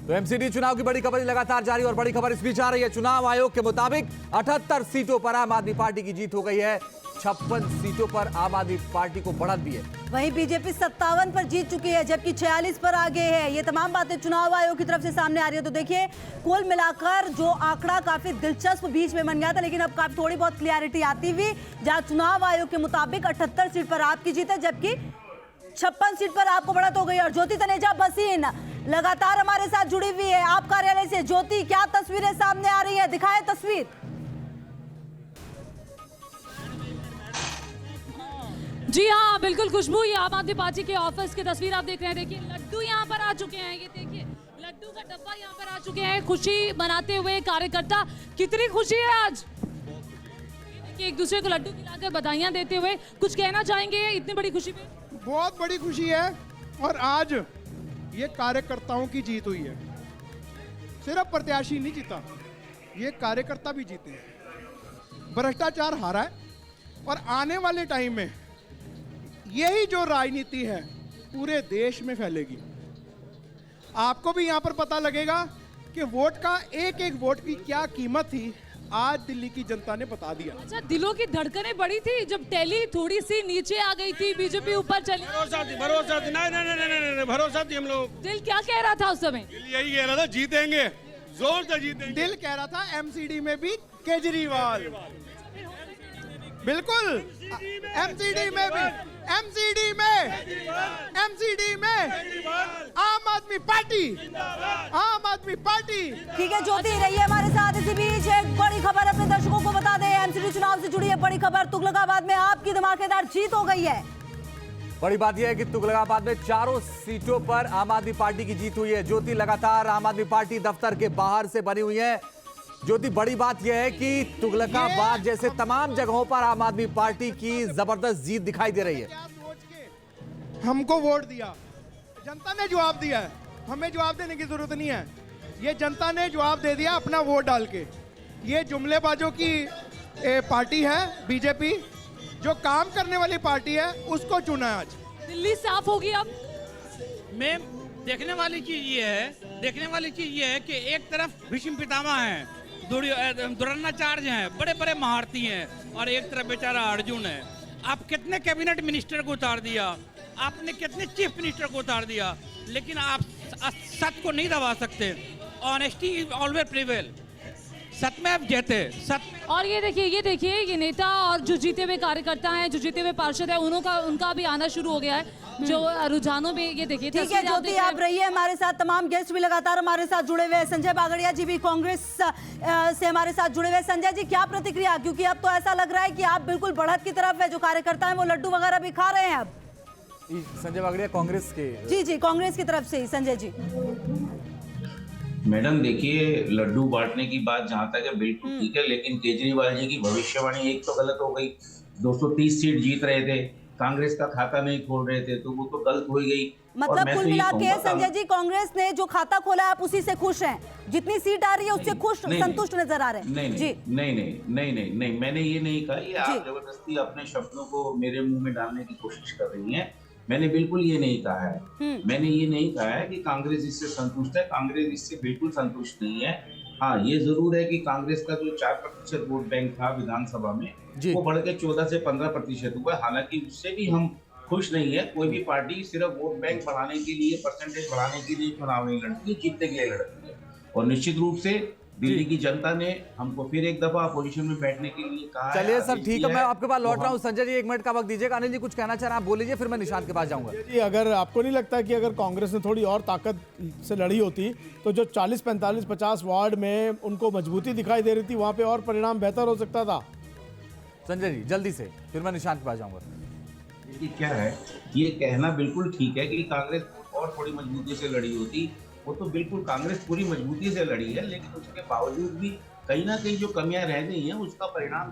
तो एमसीडी चुनाव की बड़ी खबर लगातार जारी और बड़ी खबर इस बीच आ रही है। चुनाव आयोग के मुताबिक 78 सीटों पर आम आदमी पार्टी की जीत हो गई है। 56 सीटों पर आम आदमी पार्टी को बढ़त भी है। वहीं बीजेपी 57 पर जीत चुकी है, जबकि 46 पर आगे है। ये तमाम बातें चुनाव आयोग की तरफ से सामने आ रही है। तो देखिए, कुल मिलाकर जो आंकड़ा काफी दिलचस्प बीच में बन गया था, लेकिन अब काफी थोड़ी बहुत क्लियरिटी आती हुई, जहां चुनाव आयोग के मुताबिक 78 सीट पर आपकी जीत है, जबकि 56 सीट पर आपको बढ़त हो गई। और ज्योति तनेजा भसीन लगातार हमारे साथ जुड़ी हुई है आप कार्यालय से। ज्योति, क्या तस्वीरें सामने आ रही है, दिखाए तस्वीर। जी हाँ, बिल्कुल खुशबू, ये आम आदमी पार्टी के ऑफिस की तस्वीर आप देख रहे हैं। देखिए, लड्डू यहाँ पर आ चुके हैं। ये देखिए, लड्डू का डब्बा यहाँ पर आ चुके हैं। खुशी मनाते हुए कार्यकर्ता, कितनी खुशी है आज। देखिए, एक दूसरे को लड्डू खिलाकर बधाइयाँ देते हुए, कुछ कहना चाहेंगे इतनी बड़ी खुशी में? बहुत बड़ी खुशी है और आज ये कार्यकर्ताओं की जीत हुई है। सिर्फ प्रत्याशी नहीं जीता, ये कार्यकर्ता भी जीते हैं। भ्रष्टाचार हारा है और आने वाले टाइम में यही जो राजनीति है पूरे देश में फैलेगी। आपको भी यहां पर पता लगेगा कि वोट का एक एक वोट की क्या कीमत थी, आज दिल्ली की जनता ने बता दिया। अच्छा, दिलों की धड़कनें बढ़ी थी जब टैली थोड़ी सी नीचे आ गई थी, बीजेपी ऊपर चली। भरोसा थी, नहीं, भरोसा थी हम लोग। दिल क्या कह रहा था उस समय? दिल यही कह रहा था, जीतेंगे, जोर से जीतेंगे। दिल कह रहा था एमसीडी में भी केजरीवाल, बिल्कुल एमसीडी में भी, एमसीडी में आम आदमी पार्टी, आम आदमी पार्टी। ठीक है ज्योति, रही है हमारे साथ। इसी बीच एक बड़ी खबर अपने दर्शकों को बता दें, एमसीडी चुनाव से जुड़ी है बड़ी खबर। तुगलकाबाद में आपकी धमाकेदार जीत हो गई है। बड़ी बात यह है कि तुगलकाबाद में चारों सीटों पर आम आदमी पार्टी की जीत हुई है। ज्योति, लगातार आम आदमी पार्टी दफ्तर के बाहर से बनी हुई है। ज्योति, बड़ी बात यह है कि तुगलकाबाद जैसे तमाम जगहों पर आम आदमी पार्टी की जबरदस्त जीत दिखाई दे रही है। हमको वोट दिया, जनता ने जवाब दिया है, हमें जवाब देने की जरूरत नहीं है। ये जनता ने जवाब दे दिया अपना वोट डाल के। ये जुमलेबाजों की पार्टी है बीजेपी, जो काम करने वाली पार्टी है उसको चुना है आज। दिल्ली साफ होगी अब। मैम, देखने वाली चीज ये है कि एक तरफ भीष्म पितामह हैं, द्रोणाचार्य हैं, बड़े बड़े महारथी हैं, और एक तरफ बेचारा अर्जुन है। आप कितने कैबिनेट मिनिस्टर को उतार दिया, आपने कितने चीफ मिनिस्टर को उतार दिया, लेकिन आप सत्य को नहीं दबा सकते। Honesty is always prevail. सत्य में आप जीते, सत्य। और ये देखिए ये नेता और जो जीते हुए कार्यकर्ता हैं, जो जीते हुए पार्षद हैं, उनका भी आना शुरू हो गया है, जो रुझानों में। ये देखिए, ठीक है ज्योति, आप रहिए हमारे साथ। तमाम गेस्ट भी लगातार हमारे साथ जुड़े हुए हैं। संजय बागड़िया जी भी कांग्रेस से हमारे साथ जुड़े हुए हैं। संजय जी, क्या प्रतिक्रिया, क्योंकि अब तो ऐसा लग रहा है कि आप बिल्कुल बढ़त की तरफ है, जो कार्यकर्ता है वो लड्डू वगैरह भी खा रहे हैं अब। संजय बागड़िया कांग्रेस के? जी, कांग्रेस की तरफ से ही। संजय जी। मैडम देखिए, लड्डू बांटने की बात जहां तक है बिल्कुल ठीक है, लेकिन केजरीवाल जी की भविष्यवाणी एक तो गलत हो गई। 230 सीट जीत रहे थे, कांग्रेस का खाता नहीं खोल रहे थे, तो वो तो गलत हो गई। मतलब कुल मिला के संजय जी, कांग्रेस ने जो खाता खोला आप उसी से खुश हैं? जितनी सीट आ रही है उससे खुश, संतुष्ट नजर आ रहे हैं? नहीं, मैंने ये नहीं कहा। ये आप जबरदस्ती अपने शब्दों को मेरे मुंह में डालने की कोशिश कर रही हैं। मैंने बिल्कुल ये नहीं कहा है। मैंने ये नहीं कहा है कि कांग्रेस इससे संतुष्ट है। कांग्रेस इससे बिल्कुल संतुष्ट नहीं है। हाँ, ये जरूर है कि कांग्रेस का जो 4% वोट बैंक था विधानसभा में, वो बढ़ के 14 से 15% हुआ। हालांकि उससे भी हम खुश नहीं है। कोई भी पार्टी सिर्फ वोट बैंक बढ़ाने के लिए, परसेंटेज बढ़ाने के लिए चुनाव नहीं लड़ती है, जीतने के लिए लड़ती है। और निश्चित रूप से दिल्ली की जनता ने हमको फिर एक दफा अपोजिशन में बैठने के लिए कहा। चलिए सर, ठीक है, मैं आपके पास लौट रहा हूँ। संजय जी, 1 मिनट का वक्त दीजिएगा। अनिल जी, कुछ कहना चाह रहे हैं आप, बोल लीजिए, फिर मैं निशांत के पास जाऊंगा। जी, अगर आपको नहीं लगता कि अगर कांग्रेस ने थोड़ी और ताकत से लड़ी होती तो जो 40, 45, 50 वार्ड में उनको मजबूती दिखाई दे रही थी, वहां पे और परिणाम बेहतर हो सकता था? संजय जी जल्दी से, फिर मैं निशांत के पास जाऊंगा। क्या है, ये कहना बिल्कुल ठीक है कि कांग्रेस और थोड़ी मजबूती से लड़ी होती, वो तो बिल्कुल कांग्रेस पूरी मजबूती से लड़ी है, लेकिन उसके बावजूद भी कहीं ना कहीं जो कमियां रह गई हैं, उसका परिणाम,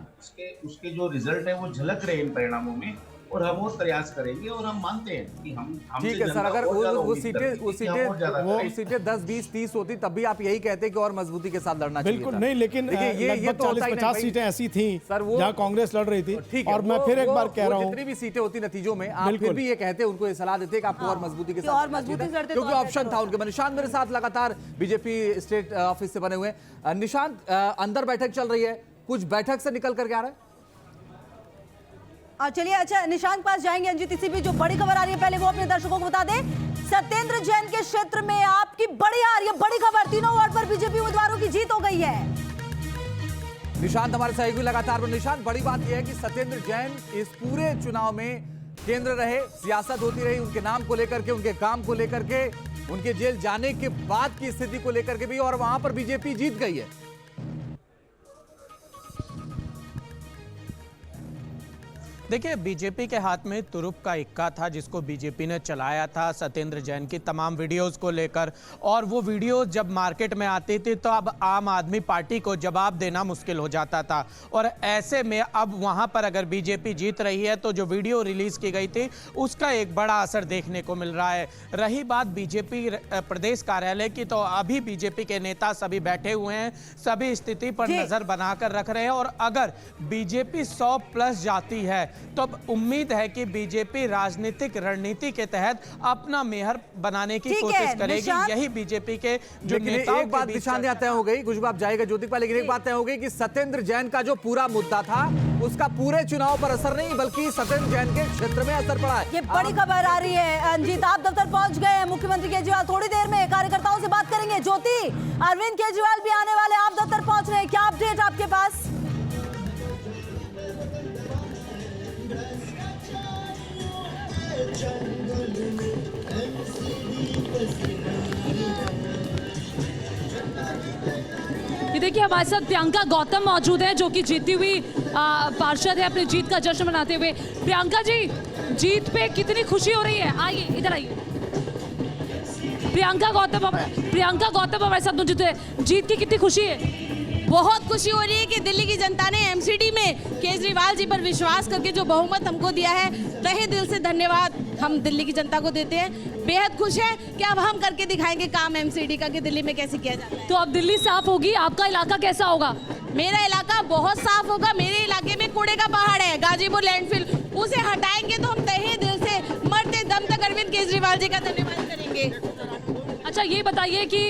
उसके जो रिजल्ट है वो झलक रहे हैं इन परिणामों में। और हम और प्रयास करेंगे और हम मानते हैं कि हमसे ठीक है सर, जनता अगर और ज्यादा वो उम्मीद करती है कि हम और ज्यादा वो करेंगे। सीटें 10, 20, 30 होती तब भी आप यही कहते कि और मजबूती के साथ लड़ना चाहिए बिल्कुल था। नहीं, लेकिन देखिए, ये लगभग तो होता ही नहीं 40-50 भाई। सीटें ऐसी थी सर, वो जहां कांग्रेस लड़ रही थी। ठीक है, और मैं फिर एक बार कह रहा हूं, जितनी भी सीटें होती नतीजों में आप फिर बिल्कुल। भी ये कहते, उनको ये सलाह देते कि आपको और मजबूती के कि साथ और लड़ना मजबूती चाहिए से था, लड़ते तो क्योंकि और ऑप्शन बेहतर था उनके। निशांत मेरे साथ लगातार बीजेपी स्टेट ऑफिस से बने हुए हैं। निशांत, अंदर बैठक चल रही है, कुछ बैठक से निकल करके आ रहा है? चलिए, अच्छा निशांत पास जाएंगे। अंजित, इसी भी जो बड़ी खबर आ रही है पहले वो अपने दर्शकों को बता दें। सत्येंद्र जैन के क्षेत्र में आपकी बड़ी आ रही है बड़ी खबर, तीनों वार्ड पर बीजेपी उम्मीदवारों की जीत हो गई है। निशांत हमारे सहयोगी लगातार। निशांत, बड़ी बात यह है कि सत्येंद्र जैन इस पूरे चुनाव में केंद्र रहे, सियासत होती रही उनके नाम को लेकर के, उनके काम को लेकर के, उनके जेल जाने के बाद की स्थिति को लेकर के भी, और वहां पर बीजेपी जीत गई है। देखिए, बीजेपी के हाथ में तुरुप का इक्का था जिसको बीजेपी ने चलाया था सत्येंद्र जैन की तमाम वीडियोस को लेकर, और वो वीडियो जब मार्केट में आती थी तो अब आम आदमी पार्टी को जवाब देना मुश्किल हो जाता था। और ऐसे में अब वहां पर अगर बीजेपी जीत रही है तो जो वीडियो रिलीज की गई थी उसका एक बड़ा असर देखने को मिल रहा है। रही बात बीजेपी प्रदेश कार्यालय की, तो अभी बीजेपी के नेता सभी बैठे हुए हैं, सभी स्थिति पर नजर बनाकर रख रहे हैं, और अगर बीजेपी 100+ जाती है तो अब उम्मीद है कि बीजेपी राजनीतिक रणनीति के तहत अपना मेयर बनाने की कोशिश करेगी। यही बीजेपी के जो नेताओं एक बात निशान तय हो गई, कुछ बात जाएगा ज्योति पर, लेकिन एक बात तय हो गई कि सत्येंद्र जैन का जो पूरा मुद्दा था उसका पूरे चुनाव पर असर नहीं, बल्कि सत्येंद्र जैन के क्षेत्र में असर पड़ा है। ये बड़ी खबर आ रही है। अंजित, आप दफ्तर पहुंच गए हैं, मुख्यमंत्री केजरीवाल थोड़ी देर में कार्यकर्ताओं से बात करेंगे। ज्योति, अरविंद केजरीवाल भी आने वाले, आप दफ्तर पहुंच रहे हैं, क्या अपडेट आपके पास? ये देखिए, हमारे साथ प्रियंका गौतम मौजूद है जो कि जीती हुई पार्षद है, अपनी जीत का जश्न मनाते हुए। प्रियंका जी, जीत पे कितनी खुशी हो रही है? आइए, इधर आइए। प्रियंका गौतम हमारे साथ मौजूद है, जीत की कितनी खुशी है? बहुत खुशी हो रही है कि दिल्ली की जनता ने एमसीडी में केजरीवाल जी पर विश्वास करके जो बहुमत हमको दिया है, तहे दिल से धन्यवाद हम दिल्ली की जनता को देते हैं। बेहद खुश है कि अब हम करके दिखाएंगे काम एमसीडी का कि दिल्ली में कैसे किया जाता है। तो अब दिल्ली साफ होगी, आपका इलाका कैसा होगा? मेरा इलाका बहुत साफ होगा। मेरे इलाके में कूड़े का पहाड़ है, गाजीपुर लैंडफिल, उसे हटाएंगे तो हम तहे दिल से मरते दम तक अरविंद केजरीवाल जी का धन्यवाद करेंगे। अच्छा, ये बताइए कि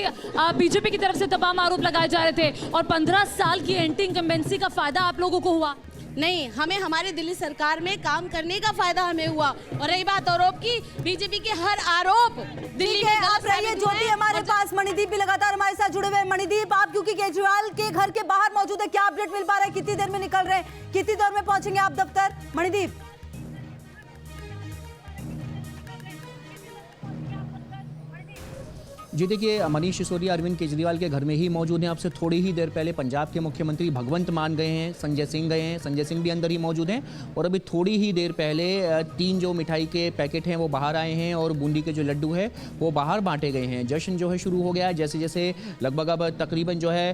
बीजेपी की तरफ से तमाम आरोप लगाए जा रहे थे और 15 साल की एंटी इनकम्बेंसी का फायदा आप लोगों को हुआ? नहीं, हमें हमारे दिल्ली सरकार में काम करने का फायदा हमें हुआ। और रही बात आरोप की, बीजेपी के हर आरोप दिल्ली में आप रहिए। ज्योति हमारे पास मणिदीप भी लगातार हमारे साथ जुड़े हुए हैं। मणिदीप, आप क्योंकि केजरीवाल के घर के बाहर मौजूद है, क्या अपडेट मिल पा रहा है? कितनी देर में निकल रहे हैं, कितनी देर में पहुंचेंगे आप दफ्तर? मणिदीप जी देखिए, मनीष सिसोदिया अरविंद केजरीवाल के घर में ही मौजूद हैं। आपसे थोड़ी ही देर पहले पंजाब के मुख्यमंत्री भगवंत मान गए हैं, संजय सिंह गए हैं, संजय सिंह भी अंदर ही मौजूद हैं। और अभी थोड़ी ही देर पहले 3 जो मिठाई के पैकेट हैं वो बाहर आए हैं और बूंदी के जो लड्डू है वो बाहर बांटे गए हैं। जश्न जो है शुरू हो गया है, जैसे जैसे लगभग अब तकरीबन जो है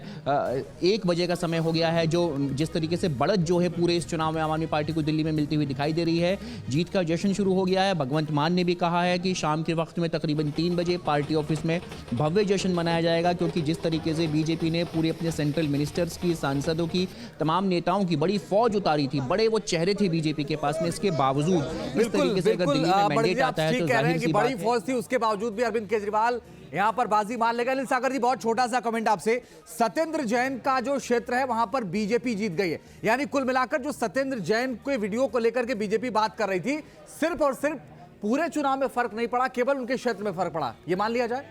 1 बजे का समय हो गया है। जो जिस तरीके से बढ़त जो है पूरे इस चुनाव में आम आदमी पार्टी को दिल्ली में मिलती हुई दिखाई दे रही है, जीत का जश्न शुरू हो गया है। भगवंत मान ने भी कहा है कि शाम के वक्त में तकरीबन 3 बजे पार्टी ऑफिस में भव्य जश्न मनाया जाएगा, क्योंकि जिस तरीके से बीजेपी ने पूरे अपने सेंट्रल मिनिस्टर्स की, सांसदों की, तमाम नेताओं की बड़ी फौज उतारी थी, बड़े वो चेहरे थे बीजेपी के पास में, इसके बावजूद इस तरीके से अगर दिल्ली में मैंडेट आता है तो जाहिर सी बड़ी बात फौज थी, उसके बावजूद भी अरविंद केजरीवाल यहां पर बाजी मान लेगा। अनिल सागर जी, बहुत छोटा सा कमेंट आपसे। सत्येंद्र जैन का जो क्षेत्र है वहां पर बीजेपी जीत गई है, यानी कुल मिलाकर जो सत्येंद्र जैन के वीडियो को लेकर के बीजेपी बात कर रही थी, सिर्फ और सिर्फ पूरे चुनाव में फर्क नहीं पड़ा, केवल उनके क्षेत्र में फर्क पड़ा, ये मान लिया जाए?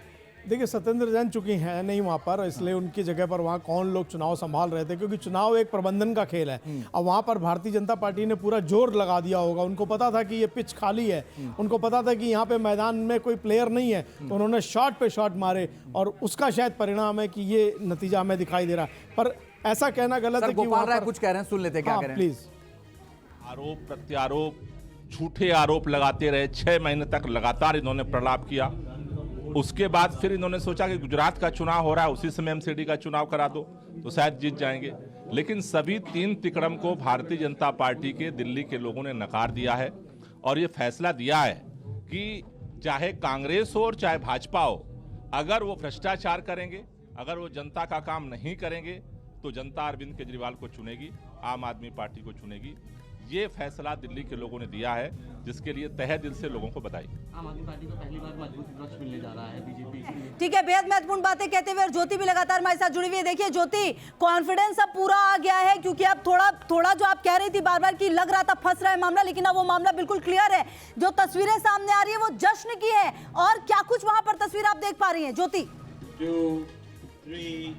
देखिए, सत्येंद्र जैन चूंकि है नहीं वहाँ पर, इसलिए उनकी जगह पर वहाँ कौन लोग चुनाव संभाल रहे थे, क्योंकि चुनाव एक प्रबंधन का खेल है। अब वहाँ पर भारतीय जनता पार्टी ने पूरा जोर लगा दिया होगा। उनको पता था कि ये पिच खाली है, उनको पता था कि यहाँ पे मैदान में कोई प्लेयर नहीं है, तो उन्होंने शॉट पे शॉट मारे और उसका शायद परिणाम है कि ये नतीजा हमें दिखाई दे रहा है। पर ऐसा कहना गलत है कि गोपाल राय कुछ कह रहे हैं, सुन लेते हैं क्या कह रहे हैं। प्लीज। आरोप प्रत्यारोप, झूठे आरोप लगाते रहे, 6 महीने तक लगातार इन्होंने प्रलाप किया। उसके बाद फिर इन्होंने सोचा कि गुजरात का चुनाव हो रहा है, उसी समय एमसीडी का चुनाव करा दो तो शायद जीत जाएंगे। लेकिन सभी 3 तिकड़म को भारतीय जनता पार्टी के दिल्ली के लोगों ने नकार दिया है। और ये फैसला दिया है कि चाहे कांग्रेस हो और चाहे भाजपा हो, अगर वो भ्रष्टाचार करेंगे, अगर वो जनता का काम नहीं करेंगे, तो जनता अरविंद केजरीवाल को चुनेगी, आम आदमी पार्टी को चुनेगी। ये फैसला दिल्ली के लोगों ने दिया है, जिसके लिए तहे दिल से लोगों को बधाई। आम आदमी पार्टी को पहली बार मजबूत विपक्ष मिलने जा रहा है बीजेपी। ठीक है, बेहद महत्वपूर्ण बातें कहते हुए और ज्योति भी लगातार हमारे साथ जुड़ी हुई है। देखिए ज्योति, कॉन्फिडेंस अब पूरा आ गया है, क्योंकि अब थोड़ा जो आप कह रही थी बार बार कि लग रहा था फंस रहा है मामला, लेकिन अब वो मामला बिल्कुल क्लियर है। जो तस्वीरें सामने आ रही है वो जश्न की है, और क्या कुछ वहां पर तस्वीर आप देख पा रही हैं ज्योति? 2, 3